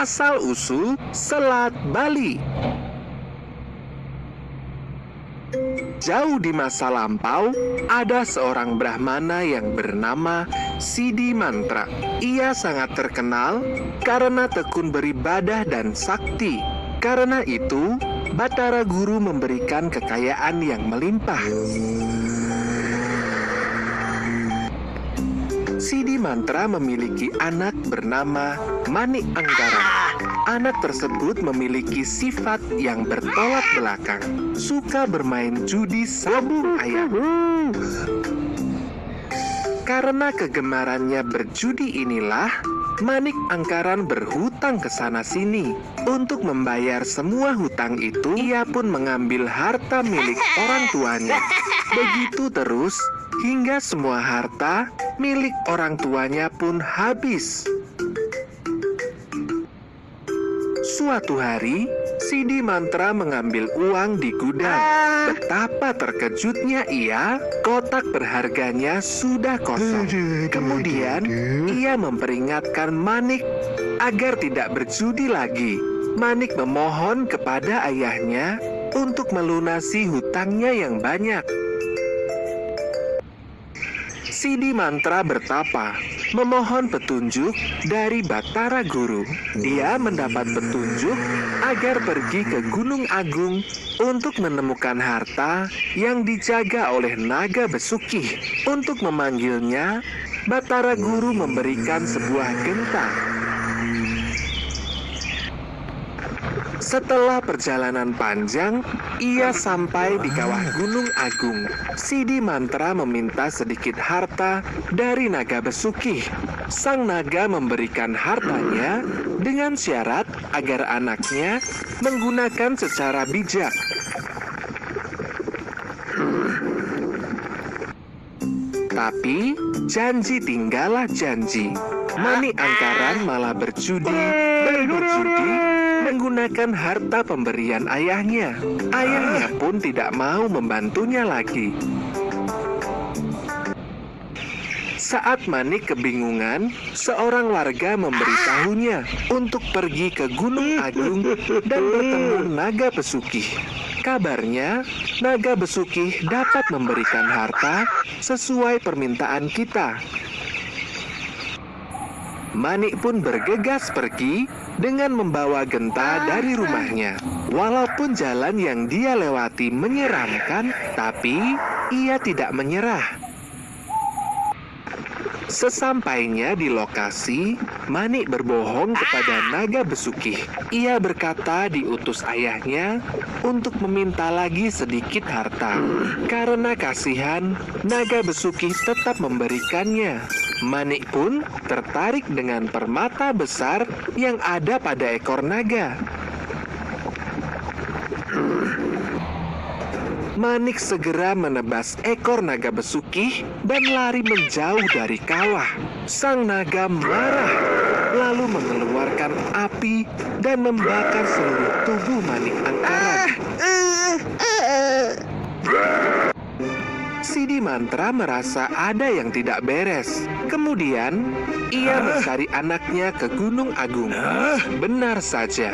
asal-usul Selat Bali. Jauh di masa lampau, ada seorang Brahmana yang bernama Sidi Mantra. Ia sangat terkenal karena tekun beribadah dan sakti. Karena itu, Batara Guru memberikan kekayaan yang melimpah. Sidi Mantra memiliki anak bernama Manik Angkara. Anak tersebut memiliki sifat yang bertolak belakang, suka bermain judi sabung ayam. Karena kegemarannya berjudi inilah, Manik Angkaran berhutang ke sana-sini. Untuk membayar semua hutang itu, ia pun mengambil harta milik orang tuanya. Begitu terus, hingga semua harta milik orang tuanya pun habis. Suatu hari, Sidi Mantra mengambil uang di gudang. Betapa terkejutnya ia, kotak berharganya sudah kosong. Kemudian, ia memperingatkan Manik agar tidak berjudi lagi. Manik memohon kepada ayahnya untuk melunasi hutangnya yang banyak. Sidi Mantra bertapa, memohon petunjuk dari Batara Guru. Dia mendapat petunjuk agar pergi ke Gunung Agung untuk menemukan harta yang dijaga oleh naga Besuki. Untuk memanggilnya, Batara Guru memberikan sebuah genta. Setelah perjalanan panjang, ia sampai di kawah Gunung Agung. Sidi Mantra meminta sedikit harta dari naga Besuki. Sang naga memberikan hartanya dengan syarat agar anaknya menggunakan secara bijak. Tapi, janji tinggallah janji. Manik Angkaran malah berjudi dan berjudi menggunakan harta pemberian ayahnya. Ayahnya pun tidak mau membantunya lagi. Saat Manik kebingungan, seorang warga memberitahunya untuk pergi ke Gunung Agung dan bertemu naga Besuki. Kabarnya, naga Besuki dapat memberikan harta sesuai permintaan kita. Manik pun bergegas pergi dengan membawa genta dari rumahnya. Walaupun jalan yang dia lewati menyeramkan, tapi ia tidak menyerah. Sesampainya di lokasi, Manik berbohong kepada naga Besuki. Ia berkata diutus ayahnya untuk meminta lagi sedikit harta. Karena kasihan, naga Besuki tetap memberikannya. Manik pun tertarik dengan permata besar yang ada pada ekor naga. Manik segera menebas ekor naga Besuki dan lari menjauh dari kawah. Sang naga marah, lalu mengeluarkan api dan membakar seluruh tubuh Manik Angkaran. Sidi Mantra merasa ada yang tidak beres. Kemudian, ia mencari anaknya ke Gunung Agung. Benar saja,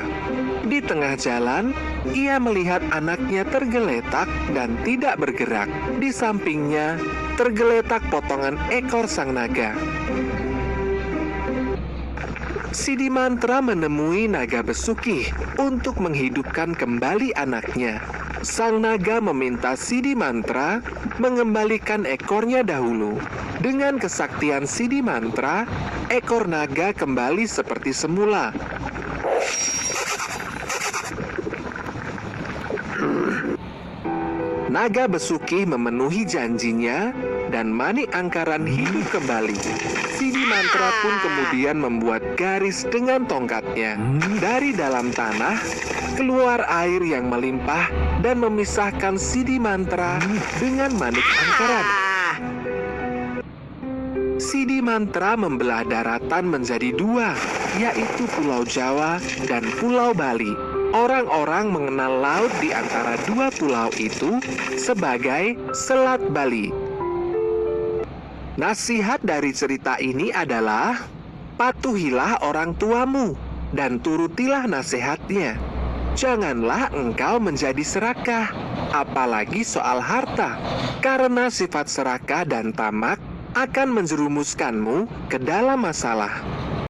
di tengah jalan, ia melihat anaknya tergeletak dan tidak bergerak. Di sampingnya, tergeletak potongan ekor sang naga. Sidi Mantra menemui naga Besuki untuk menghidupkan kembali anaknya. Sang naga meminta Sidi Mantra mengembalikan ekornya dahulu. Dengan kesaktian Sidi Mantra, ekor naga kembali seperti semula. Naga Besuki memenuhi janjinya dan Manik Angkaran hidup kembali. Sidi Mantra pun kemudian membuat garis dengan tongkatnya. Dari dalam tanah, keluar air yang melimpah dan memisahkan Sidi Mantra dengan Manik Angkaran. Sidi Mantra membelah daratan menjadi dua, yaitu Pulau Jawa dan Pulau Bali. Orang-orang mengenal laut di antara dua pulau itu sebagai Selat Bali. Nasihat dari cerita ini adalah, patuhilah orang tuamu. dan turutilah nasihatnya. Janganlah engkau menjadi serakah, apalagi soal harta, karena sifat serakah dan tamak akan menjerumuskanmu ke dalam masalah.